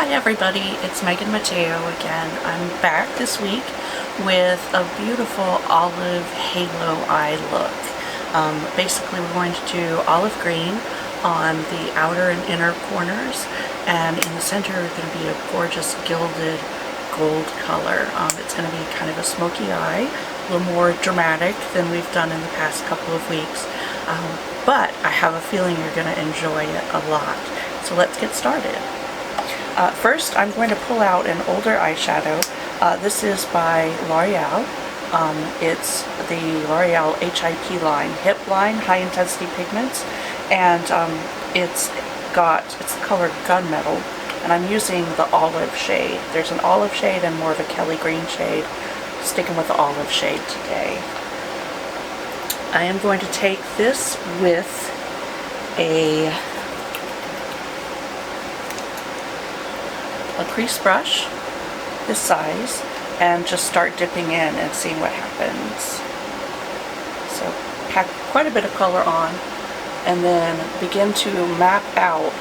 Hi everybody, it's Megan Mateo again. I'm back this week with a beautiful olive halo eye look. Basically we're going to do olive green on the outer and inner corners, and in the center is going to be a gorgeous gilded gold color. It's going to be kind of a smoky eye, a little more dramatic than we've done in the past couple of weeks, but I have a feeling you're going to enjoy it a lot. So let's get started. First, I'm going to pull out an older eyeshadow. This is by L'Oreal. It's the L'Oreal HIP line, HIP line, High Intensity Pigments, and it's the color Gunmetal, and I'm using the olive shade. There's an olive shade and more of a Kelly green shade. Sticking with the olive shade today. I am going to take this with a crease brush this size and just start dipping in and seeing what happens. So pack quite a bit of color on and then begin to map out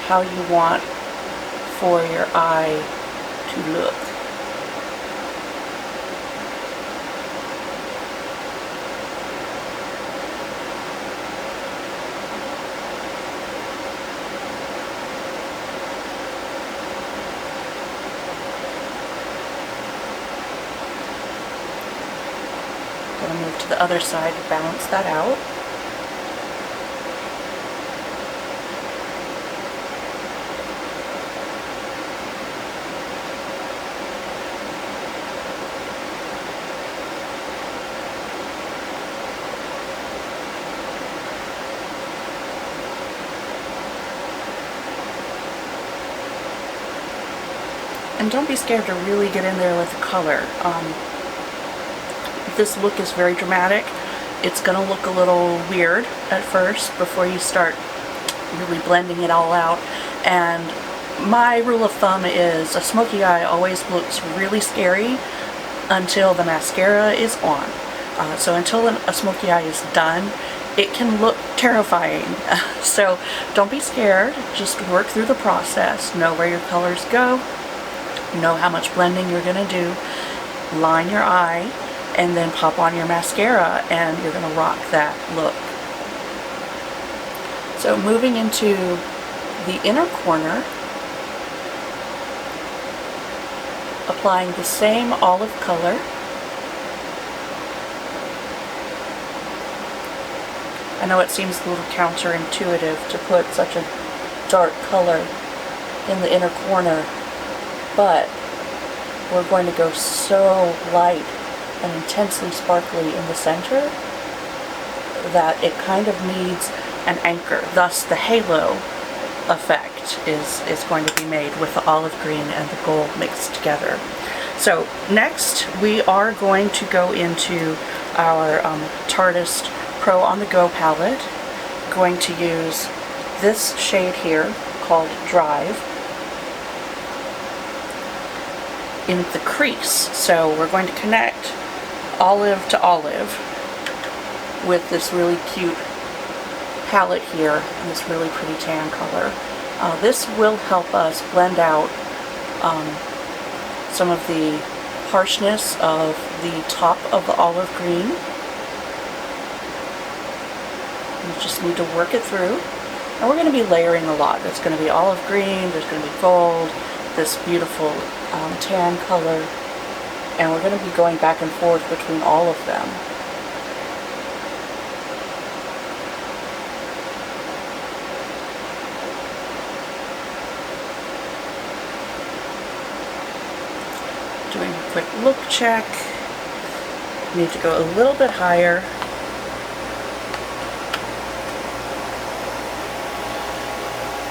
how you want for your eye to look. I'm going to move to the other side to balance that out. And don't be scared to really get in there with the color. This look is very dramatic. It's going to look a little weird at first before you start really blending it all out. And my rule of thumb is a smoky eye always looks really scary until the mascara is on. So until a smoky eye is done, it can look terrifying. So don't be scared. Just work through the process. Know where your colors go. Know how much blending you're going to do. Line your eye. And then pop on your mascara and you're going to rock that look. So moving into the inner corner, applying the same olive color. I know it seems a little counterintuitive to put such a dark color in the inner corner, but we're going to go so light and intensely sparkly in the center that it kind of needs an anchor. Thus the halo effect is going to be made with the olive green and the gold mixed together. So next we are going to go into our Tarte Pro On The Go palette. Going to use this shade here called Drive in the crease. So we're going to connect olive to olive with this really cute palette here and this really pretty tan color. This will help us blend out some of the harshness of the top of the olive green. You just need to work it through. And we're going to be layering a lot. There's going to be olive green, there's going to be gold, this beautiful tan color. And we're going to be going back and forth between all of them. Doing a quick look check. Need to go a little bit higher.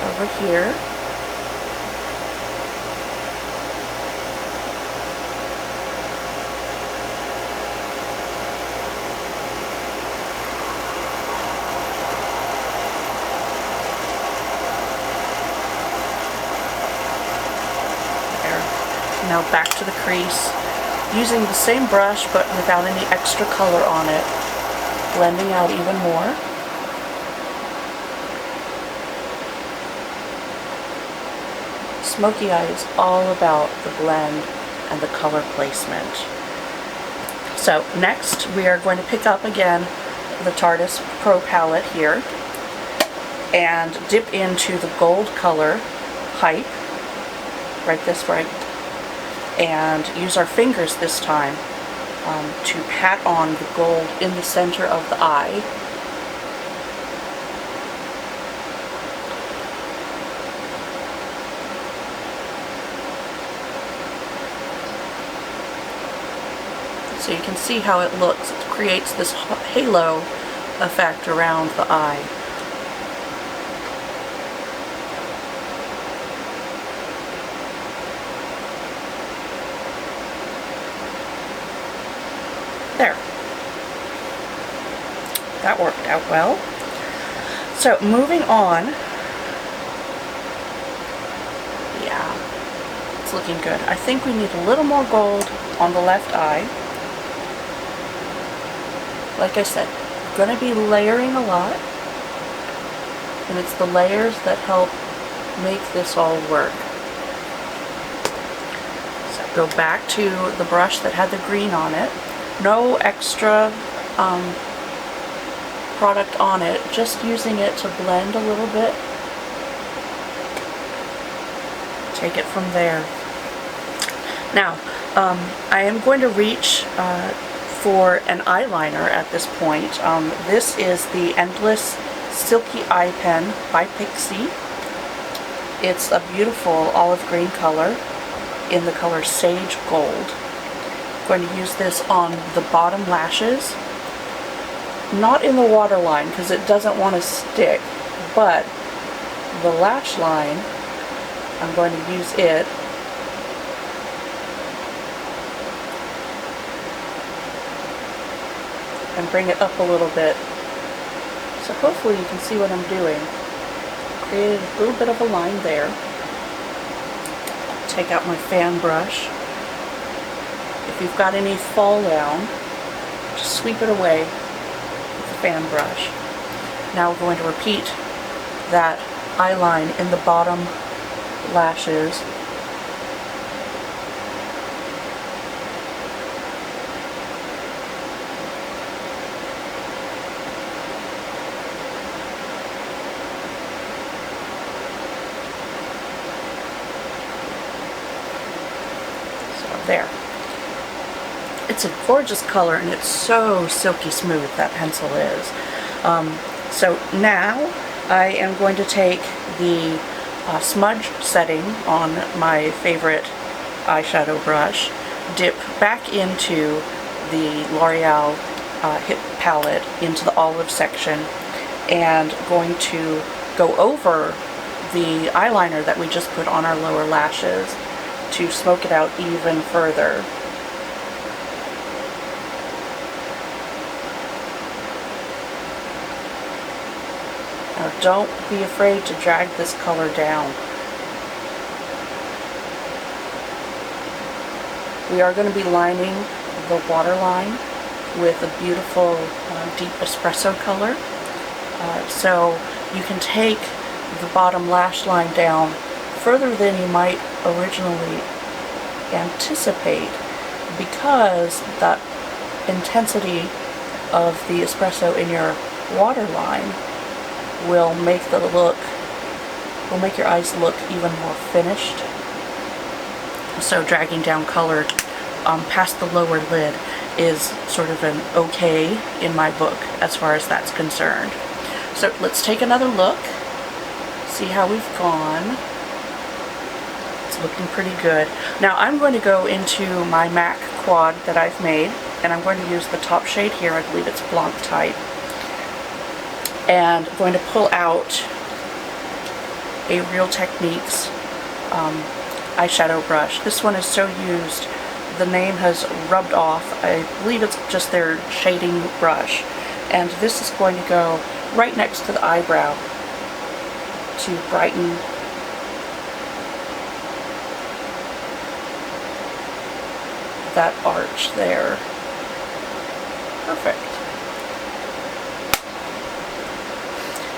Over here. Now back to the crease, using the same brush but without any extra color on it, blending out even more. smoky eye is all about the blend and the color placement. So next we are going to pick up again the Tarte Pro palette here and dip into the gold color Hype, right, and use our fingers this time to pat on the gold in the center of the eye. So you can see how it looks. It creates this halo effect around the eye. There. That worked out well. So moving on. Yeah, it's looking good. I think we need a little more gold on the left eye. Like I said, I'm going to be layering a lot, and it's the layers that help make this all work. So go back to the brush that had the green on it. No extra product on it, just using it to blend a little bit. Take it from there. Now, I am going to reach for an eyeliner at this point. This is the Endless Silky Eye Pen by Pixi. It's a beautiful olive green color in the color Sage Gold. I'm going to use this on the bottom lashes, not in the waterline because it doesn't want to stick, but the lash line, I'm going to use it and bring it up a little bit. So hopefully you can see what I'm doing. Created a little bit of a line there. Take out my fan brush. If you've got any fall down, just sweep it away with the fan brush. Now we're going to repeat that eye line in the bottom lashes. There. It's a gorgeous color and it's so silky smooth, that pencil is. So now I am going to take the smudge setting on my favorite eyeshadow brush, dip back into the L'Oreal Hip palette into the olive section, and going to go over the eyeliner that we just put on our lower lashes to smoke it out even further. Now don't be afraid to drag this color down. We are going to be lining the waterline with a beautiful deep espresso color. So you can take the bottom lash line down further than you might originally anticipate, because that intensity of the espresso in your waterline will make your eyes look even more finished. So dragging down color past the lower lid is sort of an okay in my book as far as that's concerned. So let's take another look, see how we've gone. Looking pretty good. Now I'm going to go into my MAC quad that I've made, and I'm going to use the top shade here. I believe it's Blanc type, and I'm going to pull out a Real Techniques eyeshadow brush. This one is so used, the name has rubbed off. I believe it's just their shading brush, and this is going to go right next to the eyebrow to brighten that arch there. Perfect.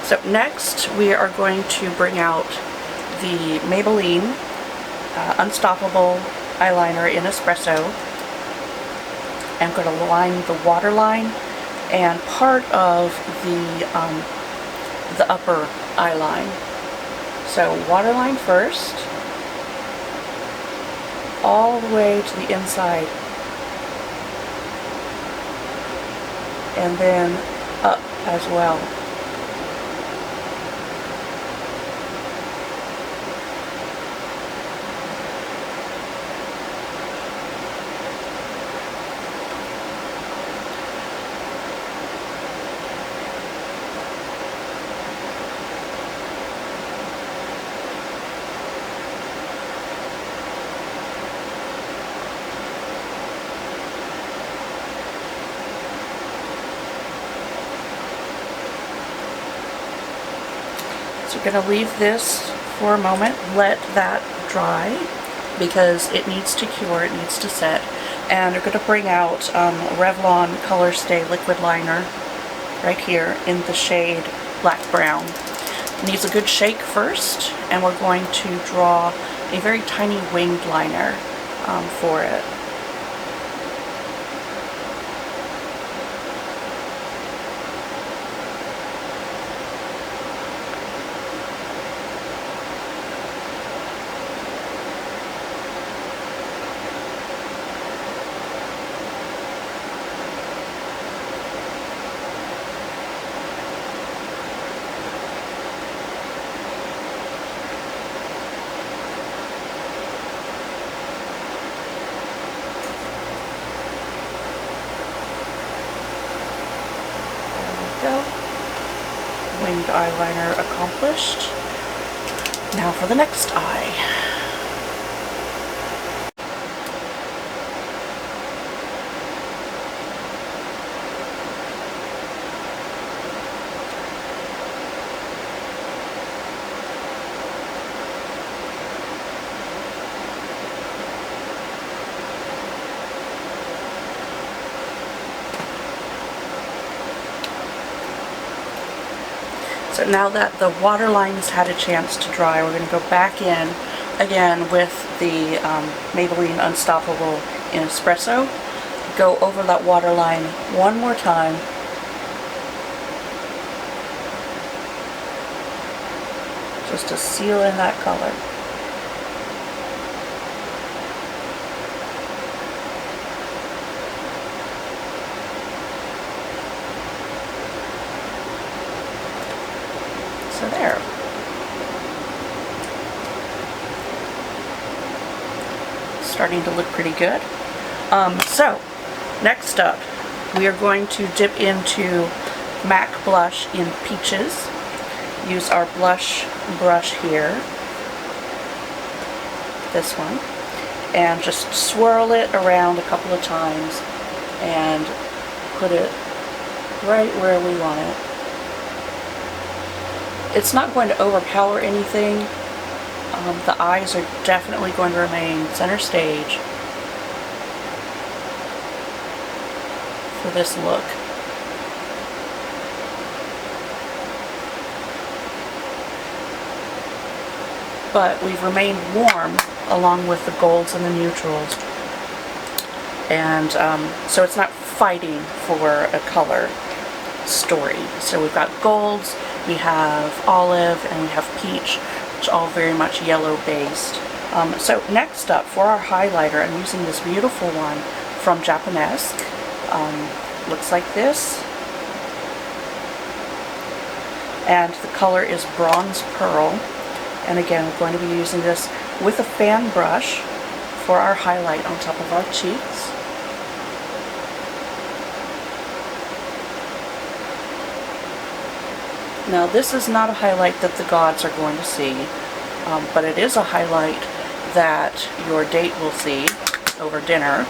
So next we are going to bring out the Maybelline Unstoppable eyeliner in Espresso. I'm going to line the waterline and part of the upper eyeline. So waterline first, all the way to the inside, and then up as well. So we're going to leave this for a moment, let that dry because it needs to cure, it needs to set. And we're going to bring out Revlon Colorstay liquid liner right here in the shade Black Brown. It needs a good shake first, and we're going to draw a very tiny winged liner for it. Winged eyeliner accomplished. Now for the next eye. So now that the waterline has had a chance to dry, we're going to go back in again with the Maybelline Unstoppable in Espresso. Go over that waterline one more time. Just to seal in that color. So there. Starting to look pretty good. So, next up, we are going to dip into MAC blush in Peaches. Use our blush brush here, this one, and just swirl it around a couple of times and put it right where we want it. It's not going to overpower anything. The eyes are definitely going to remain center stage for this look. But we've remained warm along with the golds and the neutrals. And so it's not fighting for a color story. So we've got golds, we have olive, and we have peach, which are all very much yellow based. So next up for our highlighter, I'm using this beautiful one from Japonesque. Looks like this. And the color is Bronze Pearl. And again, we're going to be using this with a fan brush for our highlight on top of our cheeks. Now this is not a highlight that the gods are going to see, but it is a highlight that your date will see over dinner.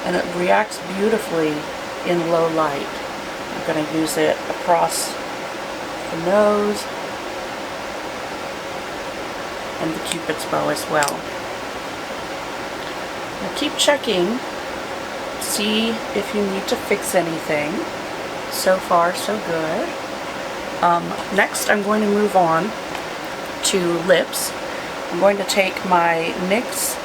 And it reacts beautifully in low light. I'm going to use it across the nose and the Cupid's bow as well. Now keep checking, see if you need to fix anything. So far, so good. Next, I'm going to move on to lips. I'm going to take my NYX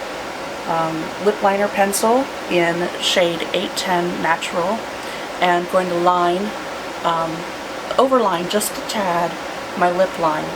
lip liner pencil in shade 810 Natural and going to line, overline just a tad, my lip line.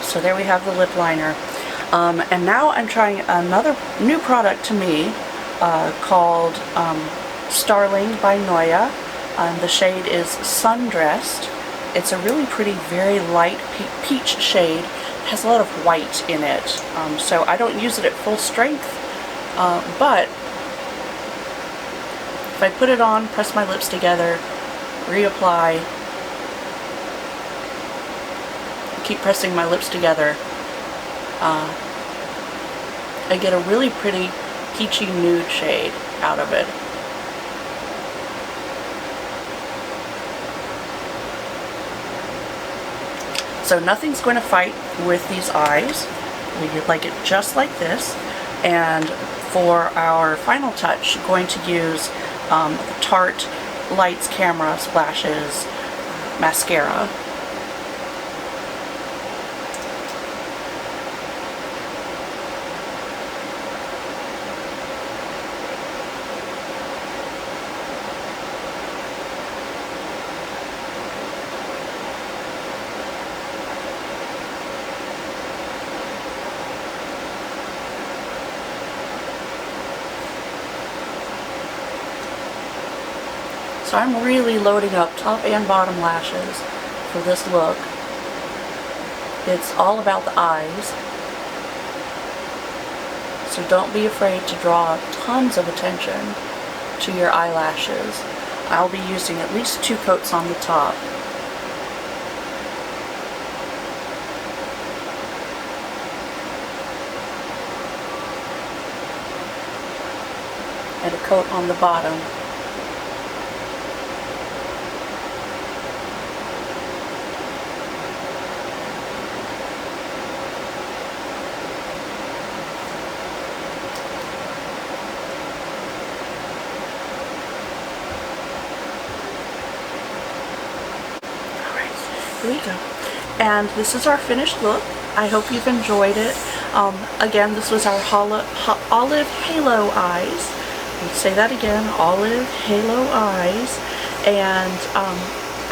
So there we have the lip liner. And now I'm trying another new product to me called Starling by Noyah. The shade is Sundressed. It's a really pretty, very light peach shade. It has a lot of white in it. So I don't use it at full strength, but if I put it on, press my lips together, reapply, keep pressing my lips together, I get a really pretty peachy nude shade out of it. So nothing's going to fight with these eyes. We like it just like this. And for our final touch, I'm going to use the Tarte Lights Camera Splashes mascara. So I'm really loading up top and bottom lashes for this look. It's all about the eyes. So don't be afraid to draw tons of attention to your eyelashes. I'll be using at least 2 coats on the top. And a coat on the bottom. Here we go. And this is our finished look. I hope you've enjoyed it. Again, this was our olive halo eyes. Let's say that again, olive halo eyes. And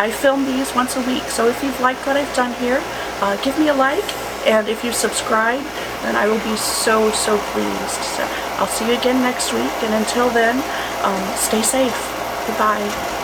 I film these once a week, so if you've liked what I've done here, give me a like, and if you subscribe, then I will be so pleased. So I'll see you again next week, and until then, stay safe. Goodbye.